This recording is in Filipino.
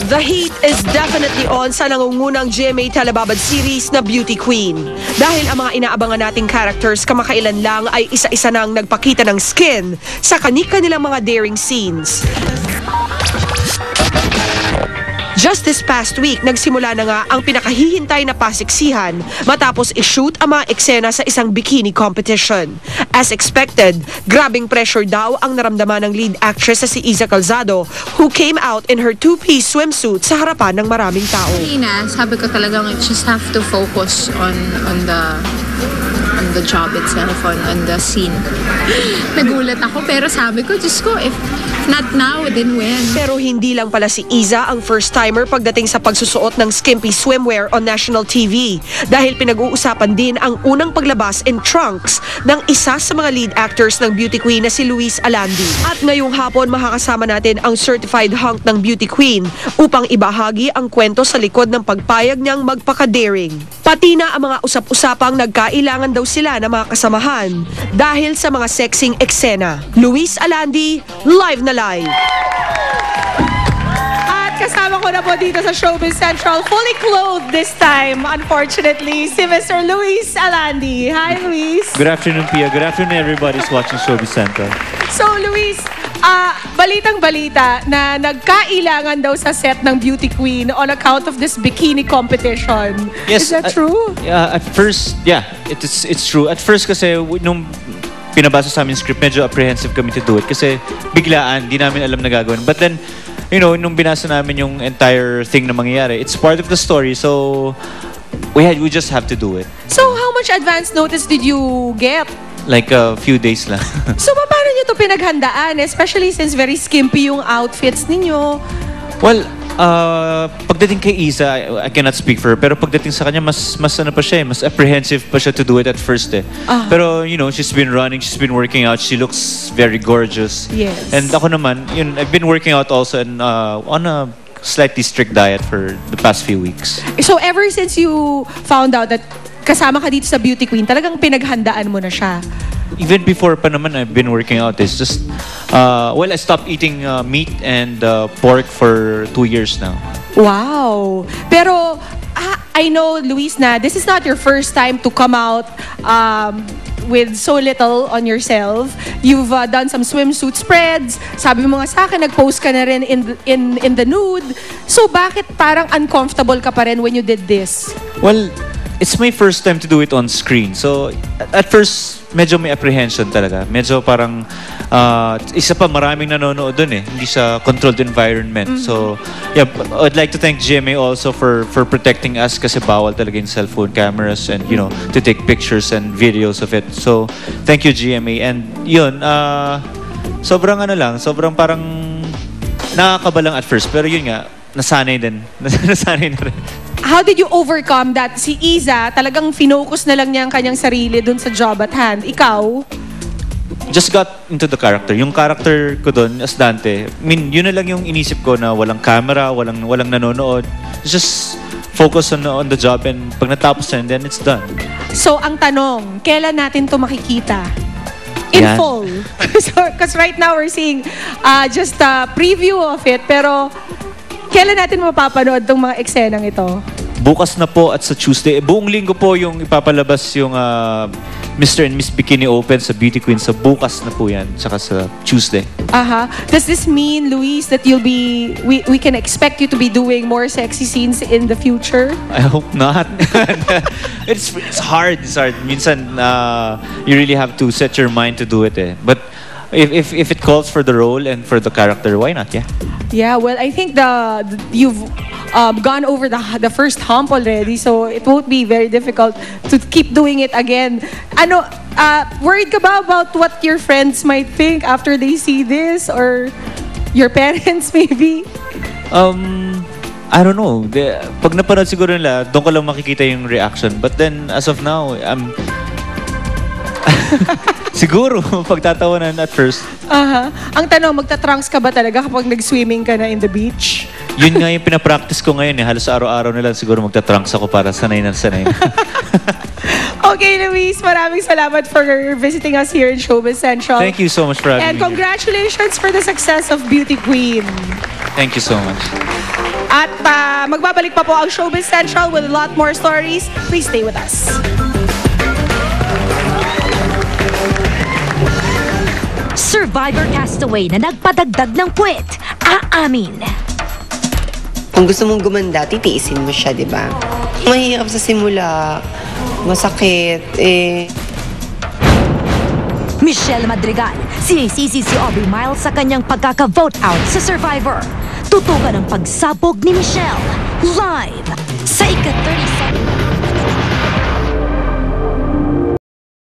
The heat is definitely on sa nangungunang GMA Telebabad series na Beauty Queen. Dahil ang mga inaabangan nating characters kamakailan lang ay isa-isa nang nagpakita ng skin sa kani-kanilang mga daring scenes. Just this past week, nagsimula na nga ang pinakahihintay na pasiksihan matapos i-shoot ang mga eksena sa isang bikini competition. As expected, grabing pressure daw ang naramdaman ng lead actress sa si Iza Calzado, who came out in her two-piece swimsuit sa harapan ng maraming tao. Sabi ko talagang I just have to focus on the job itself, on the scene. Nagulat ako pero sabi ko, Diyos ko, if not now, then when? Pero hindi lang pala si Iza ang first-timer pagdating sa pagsusuot ng skimpy swimwear on national TV dahil pinag-uusapan din ang unang paglabas in trunks ng isa sa mga lead actors ng Beauty Queen na si Luis Alandi. At ngayong hapon makakasama natin ang certified hunk ng Beauty Queen upang ibahagi ang kwento sa likod ng pagpayag niyang magpaka-daring. Pati na ang mga usap-usapang nagkailangan daw sila na mga kasamahan dahil sa mga sexing eksena. Luis Alandi, live na live. At kasama ko na po dito sa Showbiz Central, fully clothed this time, unfortunately, si Mr. Luis Alandi. Hi, Luis. Good afternoon, Pia. Good afternoon, everybody who's watching Showbiz Central. So, Luis, balitang-balita na nagkailangan daw sa set ng Beauty Queen on account of this bikini competition. Yes, Is that true? At first, yeah, it's true. At first kasi, nung pinabasa sa amin script, medyo apprehensive kami to do it kasi biglaan, di namin alam na gagawin. But then, you know, nung binasa namin yung entire thing na mangyayari, it's part of the story, so we just have to do it. So, how much advance notice did you get? Like a few days lang. So, paano nyo to pinaghandaan? Especially since very skimpy yung outfits ninyo. Well, pagdating kay Iza, I cannot speak for her, pero pagdating sa kanya, mas ano pa siya, mas apprehensive pa siya to do it at first eh. Pero, you know, she's been running, she's been working out, she looks very gorgeous. Yes. And ako naman, yun, I've been working out also and, on a slightly strict diet for the past few weeks. So, ever since you found out that kasama ka dito sa Beauty Queen, talagang pinaghandaan mo na siya? Even before pa naman, I've been working out. It's just, well, I stopped eating meat and pork for 2 years now. Wow! Pero, I know, Luis, na this is not your first time to come out with so little on yourself. You've done some swimsuit spreads. Sabi mo nga sa akin, nag-post ka na rin in the nude. So, bakit parang uncomfortable ka pa rin when you did this? Well, it's my first time to do it on screen. So, at first, medyo may apprehension talaga. Medyo parang, isa pa, maraming nanonood dun eh. Hindi siya controlled environment. So, yeah, I'd like to thank GMA also for protecting us kasi bawal talaga yung cellphone cameras and, you know, to take pictures and videos of it. So, thank you, GMA. And yun, sobrang ano lang, sobrang parang nakakaba lang at first. Pero yun nga, nasanay din. Nasanay na rin. How did you overcome that? Si Iza, talagang finocus na lang niya ang kanyang sarili dun sa job at hand. Ikaw? Just got into the character. Yung character ko dun, as Dante, I mean, yun na lang yung inisip ko na walang camera, walang nanonood. Just focus on the job and pag natapos na, then it's done. So, ang tanong, kailan natin to makikita? In full. Because right now we're seeing just a preview of it, pero kailan natin mapapanood tong mga eksenang ito? Bukas na po at sa Tuesday. Buong linggo po yung ipapalabas yung Mr. and Miss Bikini Open sa Beauty Queen. Sa bukas na po yan. Tsaka sa Tuesday. Does this mean, Luis, that we can expect you to be doing more sexy scenes in the future? I hope not. It's hard. It's hard. Minsan, you really have to set your mind to do it eh. But if it calls for the role and for the character, why not? Yeah. Yeah, well, I think you've gone over the first hump already, so it won't be very difficult to keep doing it again. Worried ka ba about what your friends might think after they see this, or your parents maybe? I don't know. Pag napanood siguro nila, doon ko lang makikita yung reaction. But then, as of now, siguro, pagtatawanan at first. Ang tanong, magta-trunks ka ba talaga kapag nag-swimming ka na in the beach? Yun nga yung pinapractice ko ngayon eh. Halos araw-araw na lang siguro magta-trunks ako para sanay na sanay na. Okay, Luis, maraming salamat for visiting us here in Showbiz Central. Thank you so much for having me. And congratulations for the success of Beauty Queen. Thank you so much. At magbabalik pa po ang Showbiz Central with a lot more stories. Please stay with us. Survivor castaway na nagpadagdag ng puwet, aamin. Kung gusto mong gumanda, titiisin mo siya, di ba? Mahirap sa simula, masakit, Michelle Madrigal, sinisisi si Aubrey Miles sa kanyang pagkaka-vote out sa Survivor. Tutukan ang pagsabog ni Michelle live sa ika-37